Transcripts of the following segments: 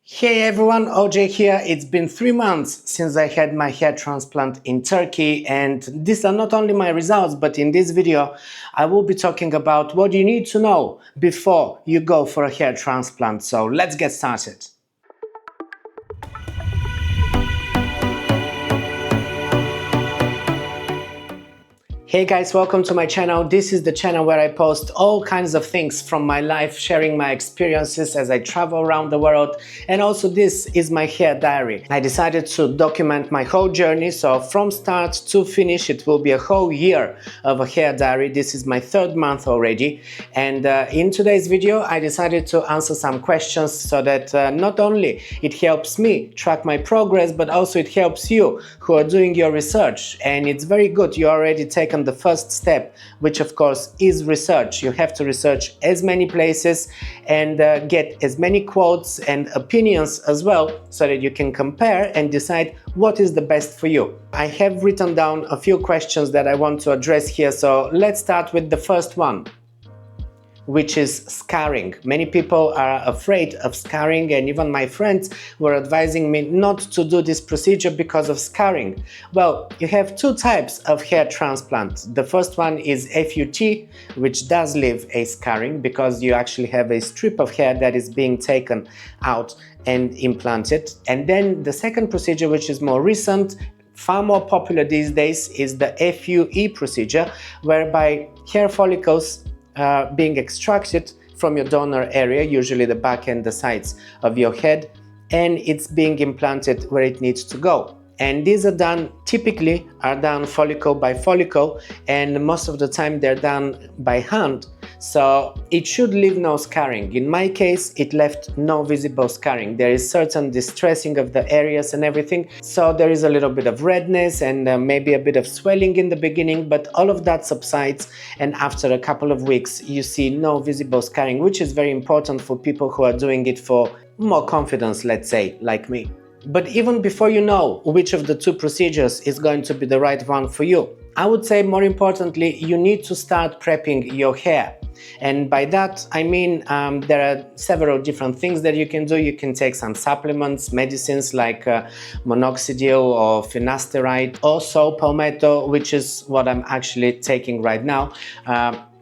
Hey everyone, OJ here. It's been 3 months since I had my hair transplant in Turkey, and these are not only my results, but in this video I will be talking about what you need to know before you go for a hair transplant. So let's get started. Hey guys, welcome to my channel. This is the channel where I post all kinds of things from my life, sharing my experiences as I travel around the world. And also this is my hair diary. I decided to document my whole journey, so from start to finish it will be a whole year of a hair diary. This is my 3rd month already. And in today's video I decided to answer some questions so that not only it helps me track my progress, but also it helps you who are doing your research. And it's very good you already taken the first step, which of course is research. You have to research as many places and get as many quotes and opinions as well, so that you can compare and decide what is the best for you. I have written down a few questions that I want to address here, so let's start with the first one, which is scarring. Many people are afraid of scarring, and even my friends were advising me not to do this procedure because of scarring. Well, you have 2 types of hair transplant. The first one is FUT, which does leave a scarring because you actually have a strip of hair that is being taken out and implanted. And then the second procedure, which is more recent, far more popular these days, is the FUE procedure, whereby hair follicles being extracted from your donor area, usually the back and the sides of your head, and it's being implanted where it needs to go. And these are typically done follicle by follicle, and most of the time they're done by hand, so it should leave no scarring. In my case, it left no visible scarring. There is certain distressing of the areas and everything, so there is a little bit of redness and maybe a bit of swelling in the beginning, but all of that subsides, and after a couple of weeks you see no visible scarring, which is very important for people who are doing it for more confidence, let's say, like me. But even before you know which of the 2 procedures is going to be the right one for you, I would say more importantly, you need to start prepping your hair. And by that I mean there are several different things that you can do. You can take some supplements, medicines like minoxidil or finasteride, or saw palmetto, which is what I'm actually taking right now.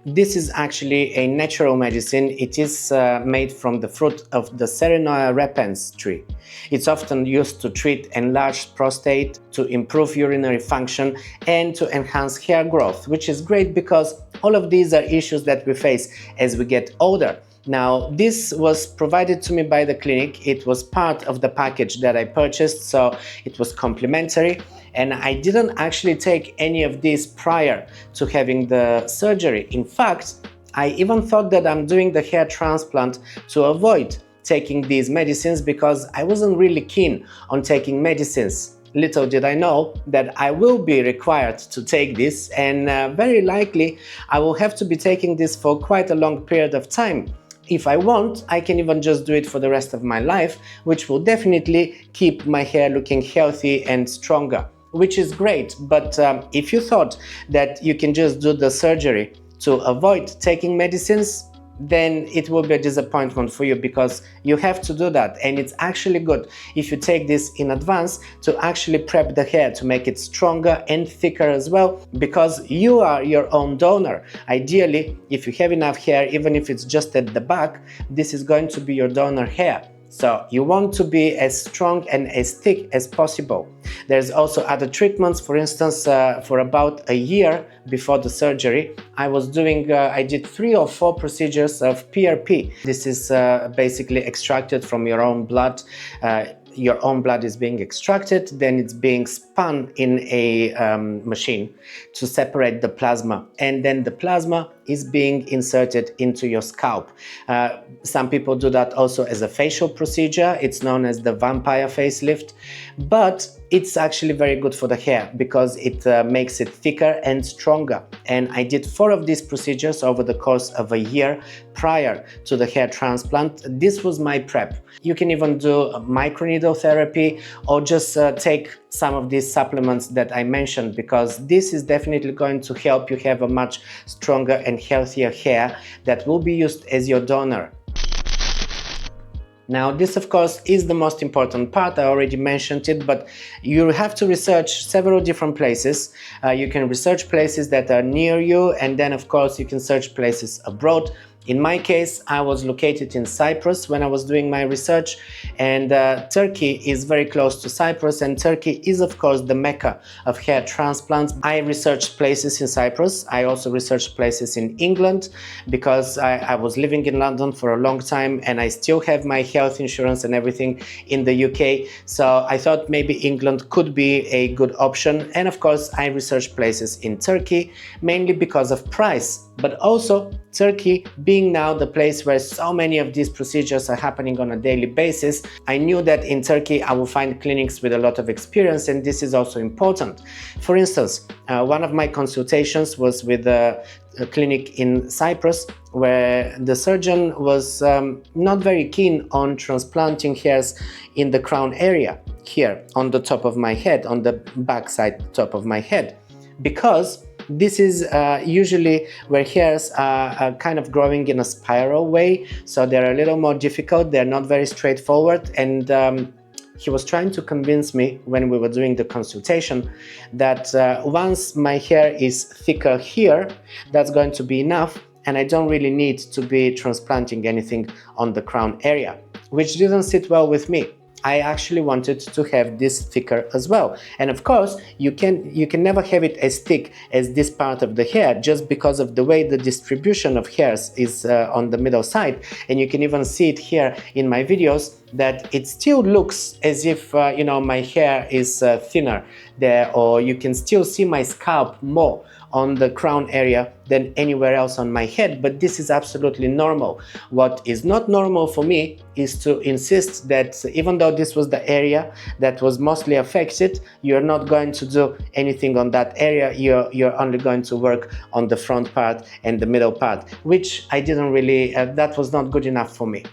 This is actually a natural medicine. It is made from the fruit of the Serenoia repens tree. It's often used to treat enlarged prostate, to improve urinary function, and to enhance hair growth, which is great because all of these are issues that we face as we get older. Now, this was provided to me by the clinic. It was part of the package that I purchased, so it was complimentary, and I didn't actually take any of these prior to having the surgery. In fact, I even thought that I'm doing the hair transplant to avoid taking these medicines because I wasn't really keen on taking medicines. Little did I know that I will be required to take this, and very likely I will have to be taking this for quite a long period of time. If I want, I can even just do it for the rest of my life, which will definitely keep my hair looking healthy and stronger, which is great. But if you thought that you can just do the surgery to avoid taking medicines, then it will be a disappointment for you, because you have to do that. And it's actually good if you take this in advance to actually prep the hair to make it stronger and thicker as well, because you are your own donor. Ideally, if you have enough hair, even if it's just at the back, this is going to be your donor hair. So you want to be as strong and as thick as possible. There's also other treatments. For instance, for about a year before the surgery, I did 3 or 4 procedures of PRP. This is basically extracted from your own blood. Your own blood is being extracted, then it's being spun in a machine to separate the plasma, and then the plasma is being inserted into your scalp. Some people do that also as a facial procedure. It's known as the vampire facelift, but it's actually very good for the hair because it makes it thicker and stronger. And I did 4 of these procedures over the course of a year prior to the hair transplant. This was my prep. You can even do microneedle therapy or just take some of these supplements that I mentioned, because this is definitely going to help you have a much stronger and healthier hair that will be used as your donor. Now, this of course is the most important part. I already mentioned it, but you have to research several different places. You can research places that are near you, and then of course you can search places abroad. In my case, I was located in Cyprus when I was doing my research, and Turkey is very close to Cyprus, and Turkey is of course the mecca of hair transplants. I researched places in Cyprus. I also researched places in England because I was living in London for a long time, and I still have my health insurance and everything in the UK. So I thought maybe England could be a good option. And of course, I researched places in Turkey, mainly because of price, but also Turkey being now the place where so many of these procedures are happening on a daily basis. I knew that in Turkey I will find clinics with a lot of experience, and this is also important. For instance, one of my consultations was with a clinic in Cyprus, where the surgeon was not very keen on transplanting hairs in the crown area, here on the top of my head, on the back side top of my head, because this is usually where hairs are kind of growing in a spiral way, so they're a little more difficult, they're not very straightforward. And he was trying to convince me when we were doing the consultation that once my hair is thicker here, that's going to be enough, and I don't really need to be transplanting anything on the crown area, which didn't sit well with me. I actually wanted to have this thicker as well. And of course, you can never have it as thick as this part of the hair, just because of the way the distribution of hairs is on the middle side. And you can even see it here in my videos, that it still looks as if you know, my hair is thinner there, or you can still see my scalp more on the crown area than anywhere else on my head. But this is absolutely normal. What is not normal for me is to insist that even though this was the area that was mostly affected, you're not going to do anything on that area. You're only going to work on the front part and the middle part, which I didn't really, that was not good enough for me.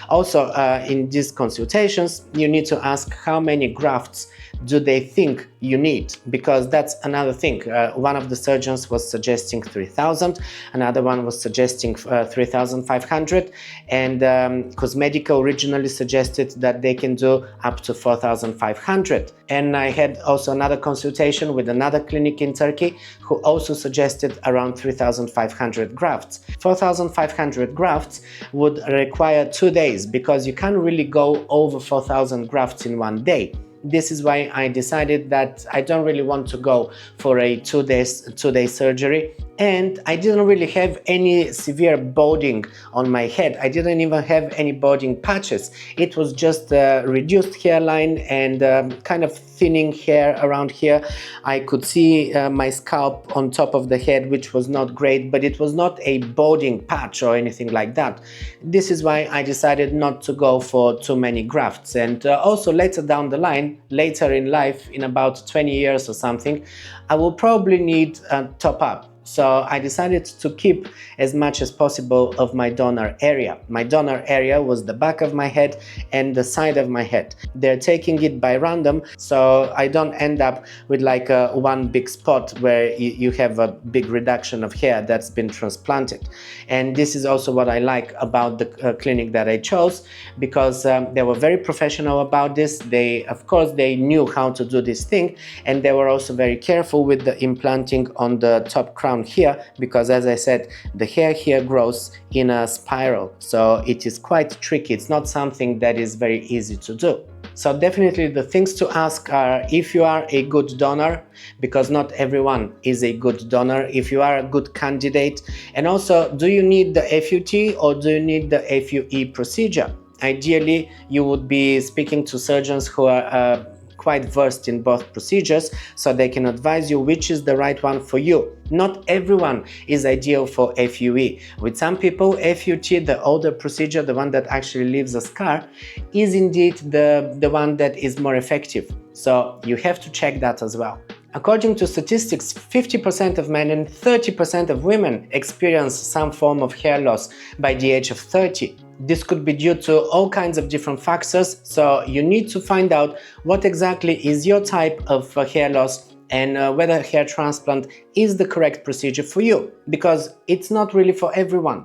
Also, in these consultations, you need to ask how many grafts do they think you need, because that's another thing. One of the surgeons was suggesting 3,000, another one was suggesting 3,500, and Cosmedica originally suggested that they can do up to 4,500. And I had also another consultation with another clinic in Turkey who also suggested around 3,500 grafts. 4,500 grafts would require 2 days, because you can't really go over 4,000 grafts in 1 day. This is why I decided that I don't really want to go for a two-day surgery. And I didn't really have any severe balding on my head. I didn't even have any balding patches. It was just a reduced hairline and kind of thinning hair around here. I could see my scalp on top of the head, which was not great, but it was not a balding patch or anything like that. This is why I decided not to go for too many grafts. And also later down the line, later in life, in about 20 years or something, I will probably need a top-up. So I decided to keep as much as possible of my donor area. My donor area was the back of my head and the side of my head. They're taking it by random, so I don't end up with like one big spot where you have a big reduction of hair that's been transplanted. And this is also what I like about the clinic that I chose, because they were very professional about this. Of course, they knew how to do this thing, and they were also very careful with the implanting on the top crown here, because as I said, the hair here grows in a spiral, so it is quite tricky. It's not something that is very easy to do. So definitely the things to ask are if you are a good donor, because not everyone is a good donor, if you are a good candidate, and also do you need the FUT or do you need the FUE procedure? Ideally, you would be speaking to surgeons who are quite versed in both procedures, so they can advise you which is the right one for you. Not everyone is ideal for FUE. With some people, FUT, the older procedure, the one that actually leaves a scar, is indeed the one that is more effective. So you have to check that as well. According to statistics, 50% of men and 30% of women experience some form of hair loss by the age of 30. This could be due to all kinds of different factors, so you need to find out what exactly is your type of hair loss and whether hair transplant is the correct procedure for you, because it's not really for everyone.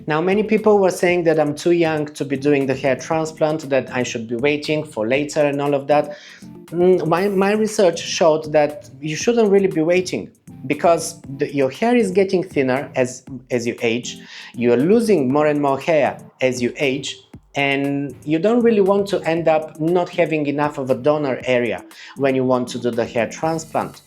Now, many people were saying that I'm too young to be doing the hair transplant, that I should be waiting for later and all of that. My research showed that you shouldn't really be waiting, because your hair is getting thinner as you age, you're losing more and more hair as you age, and you don't really want to end up not having enough of a donor area when you want to do the hair transplant.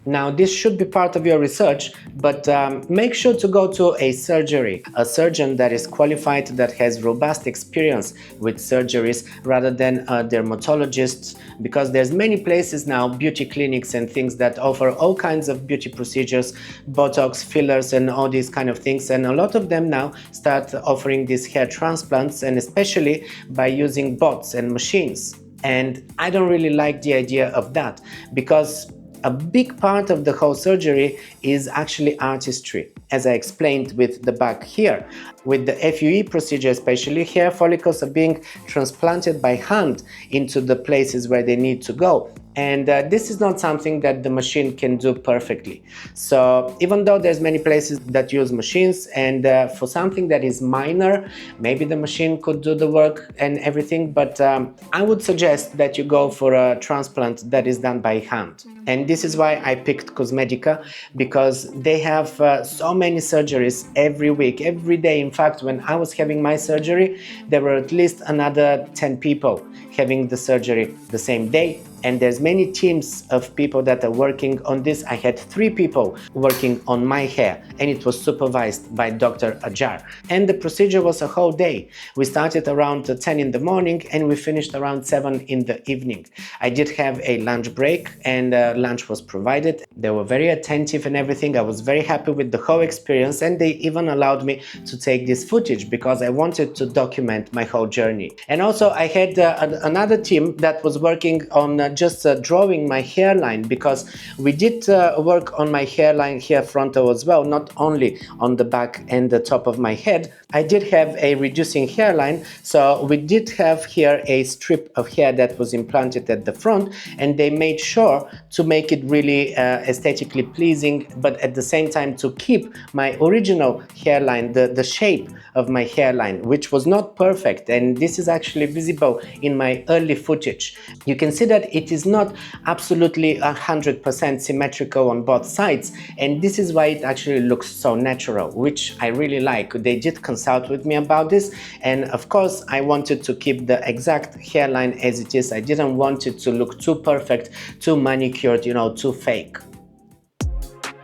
Now, this should be part of your research, but make sure to go to a surgery, a surgeon that is qualified, that has robust experience with surgeries, rather than a dermatologist, because there's many places now, beauty clinics and things, that offer all kinds of beauty procedures, Botox, fillers and all these kind of things, and a lot of them now start offering these hair transplants, and especially by using bots and machines. And I don't really like the idea of that, because a big part of the whole surgery is actually artistry, as I explained with the back here. With the FUE procedure especially, hair follicles are being transplanted by hand into the places where they need to go. And this is not something that the machine can do perfectly. So even though there's many places that use machines, and for something that is minor, maybe the machine could do the work and everything, but I would suggest that you go for a transplant that is done by hand. And this is why I picked Cosmedica, because they have so many surgeries every week, every day. In fact, when I was having my surgery, there were at least another 10 people having the surgery the same day. And there's many teams of people that are working on this. I had 3 people working on my hair, and it was supervised by Dr. Ajar. And the procedure was a whole day. We started around 10 in the morning and we finished around 7 in the evening. I did have a lunch break, and lunch was provided. They were very attentive and everything. I was very happy with the whole experience, and they even allowed me to take this footage because I wanted to document my whole journey. And also I had another team that was working on just drawing my hairline, because we did work on my hairline here frontal as well, not only on the back and the top of my head. I did have a reducing hairline, so we did have here a strip of hair that was implanted at the front, and they made sure to make it really aesthetically pleasing, but at the same time to keep my original hairline, the shape of my hairline, which was not perfect. And this is actually visible in my early footage. You can see that it is not absolutely 100% symmetrical on both sides, and this is why it actually looks so natural, which I really like. They did consult with me about this, and of course I wanted to keep the exact hairline as it is. I didn't want it to look too perfect, too manicured, you know, too fake.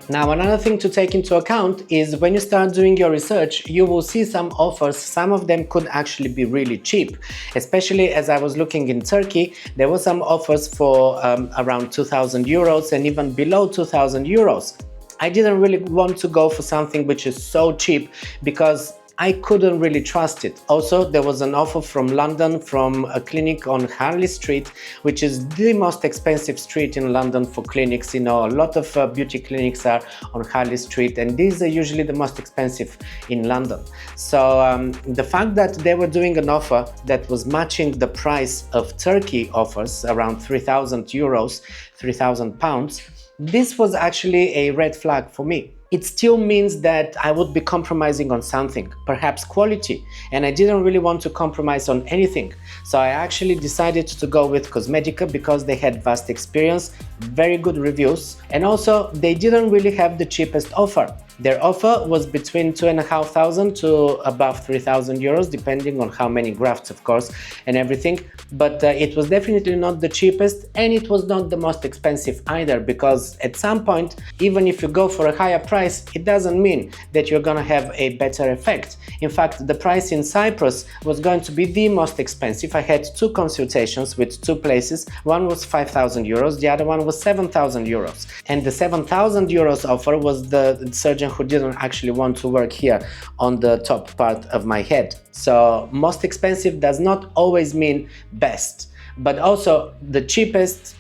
Now, another thing to take into account is when you start doing your research, you will see some offers. Some of them could actually be really cheap, especially as I was looking in Turkey. There were some offers for around 2,000 euros and even below 2,000 euros. I didn't really want to go for something which is so cheap, because I couldn't really trust it. Also, there was an offer from London, from a clinic on Harley Street, which is the most expensive street in London for clinics. You know, a lot of beauty clinics are on Harley Street, and these are usually the most expensive in London. So the fact that they were doing an offer that was matching the price of Turkey offers, around 3,000 euros, 3,000 pounds, this was actually a red flag for me. It still means that I would be compromising on something, perhaps quality, and I didn't really want to compromise on anything. So I actually decided to go with Cosmedica because they had vast experience, very good reviews, and also they didn't really have the cheapest offer. Their offer was between 2,500 to above 3,000 euros, depending on how many grafts, of course, and everything. But it was definitely not the cheapest, and it was not the most expensive either, because at some point, even if you go for a higher price, it doesn't mean that you're gonna have a better effect. In fact, the price in Cyprus was going to be the most expensive. I had 2 consultations with 2 places. One was 5,000 euros, the other one was 7,000 euros. And the 7,000 euros offer was the surgeon who didn't actually want to work here on the top part of my head. So most expensive does not always mean best, but also the cheapest,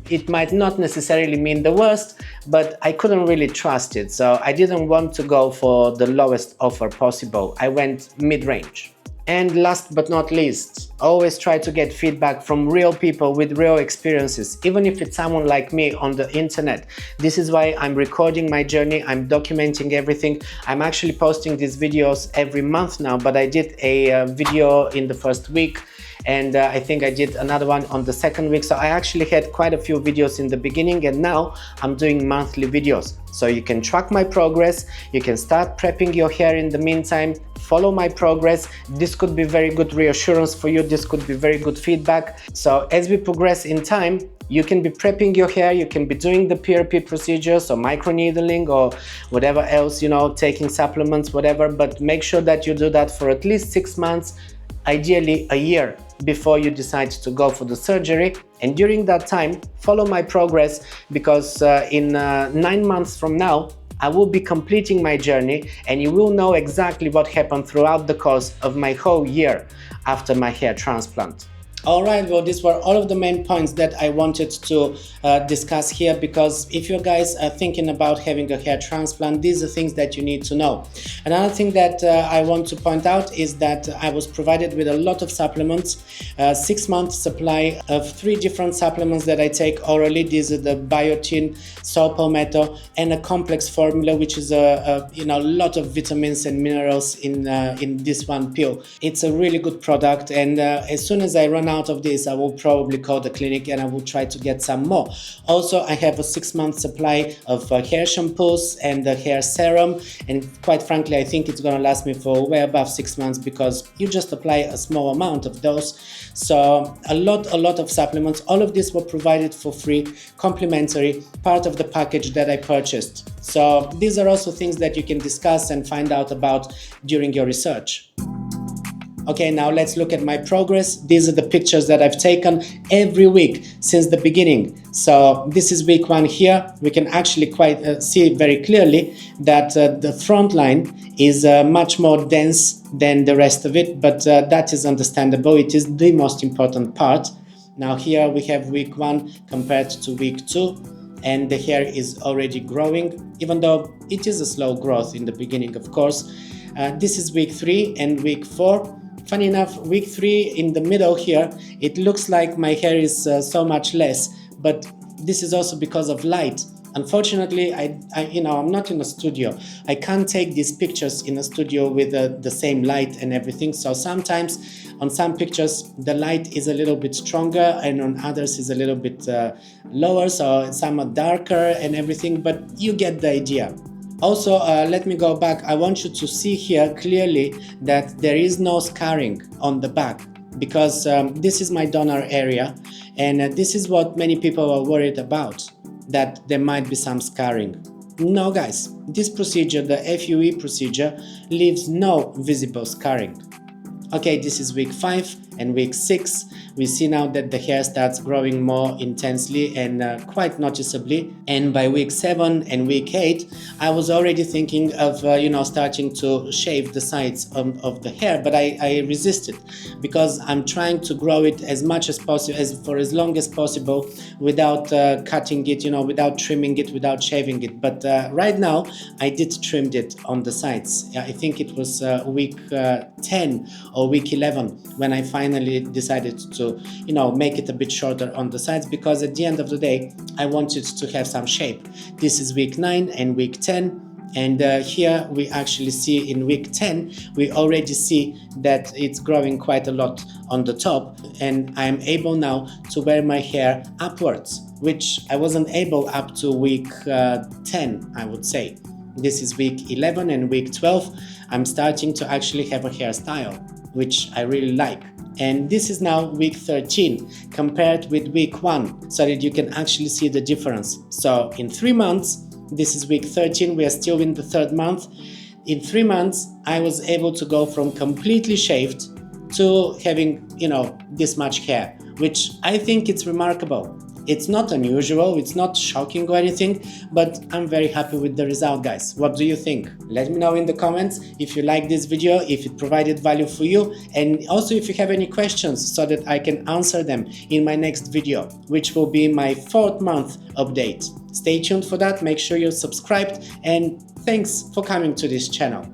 it might not necessarily mean the worst, but I couldn't really trust it. So I didn't want to go for the lowest offer possible. I went mid-range. And last but not least, always try to get feedback from real people with real experiences, even if it's someone like me on the internet. This is why I'm recording my journey, I'm documenting everything. I'm actually posting these videos every month now, but I did a video in the first week, and I think I did another one on the second week. So I actually had quite a few videos in the beginning, and now I'm doing monthly videos. So you can track my progress, you can start prepping your hair in the meantime, follow my progress. This could be very good reassurance for you, this could be very good feedback. So as we progress in time, you can be prepping your hair, you can be doing the PRP procedures or microneedling or whatever else, you know, taking supplements, whatever, but make sure that you do that for at least 6 months, ideally a year, before you decide to go for the surgery. And during that time, follow my progress, because in 9 months from now, I will be completing my journey, and you will know exactly what happened throughout the course of my whole year after my hair transplant. Alright, well, these were all of the main points that I wanted to discuss here, because if you guys are thinking about having a hair transplant, these are things that you need to know. Another thing that I want to point out is that I was provided with a lot of supplements, 6-month supply of 3 different supplements that I take orally. These are the biotin, saw palmetto, and a complex formula, which is a lot of vitamins and minerals in this one pill. It's a really good product, and as soon as I run out of this, I will probably call the clinic and I will try to get some more. Also, I have a 6-month supply of hair shampoos and the hair serum, and quite frankly, I think it's gonna last me for way above 6 months, because you just apply a small amount of those. So a lot of supplements. All of this were provided for free, complimentary, part of the package that I purchased. So these are also things that you can discuss and find out about during your research. Okay, now let's look at my progress. These are the pictures that I've taken every week since the beginning. So this is week 1 here. We can actually quite see very clearly that the front line is much more dense than the rest of it, but that is understandable. It is the most important part. Now here we have week 1 compared to week 2, and the hair is already growing, even though it is a slow growth in the beginning, of course. This is week 3 and week 4. Funny enough, week 3 in the middle here, it looks like my hair is so much less, but this is also because of light. Unfortunately, I'm not in a studio. I can't take these pictures in a studio with the same light and everything. So sometimes on some pictures the light is a little bit stronger, and on others is a little bit lower. So some are darker and everything, but you get the idea. Also, let me go back. I want you to see here clearly that there is no scarring on the back, because this is my donor area, and this is what many people are worried about, that there might be some scarring. No guys, this procedure, the FUE procedure, leaves no visible scarring. Okay, this is week 5 and week 6. We see now that the hair starts growing more intensely and quite noticeably. And by week 7 and week 8, I was already thinking of starting to shave the sides of the hair, but I resisted, because I'm trying to grow it as much as possible, for as long as possible, without cutting it, without trimming it, without shaving it. But right now, I did trim it on the sides. I think it was week 10 or week 11 when I finally decided to make it a bit shorter on the sides, because at the end of the day I wanted to have some shape. This is week 9 and week 10, and here we actually see in week 10 we already see that it's growing quite a lot on the top, and I'm able now to wear my hair upwards, which I wasn't able up to week 10, I would say. This is week 11 and week 12. I'm starting to actually have a hairstyle, which I really like. And this is now week 13 compared with week 1, so that you can actually see the difference. So in 3 months, this is week 13, we are still in the 3rd month. In 3 months, I was able to go from completely shaved to having, this much hair, which I think it's remarkable. It's not unusual, it's not shocking or anything, but I'm very happy with the result, guys. What do you think? Let me know in the comments if you like this video, if it provided value for you, and also if you have any questions, so that I can answer them in my next video, which will be my 4th month update. Stay tuned for that, make sure you're subscribed, and thanks for coming to this channel.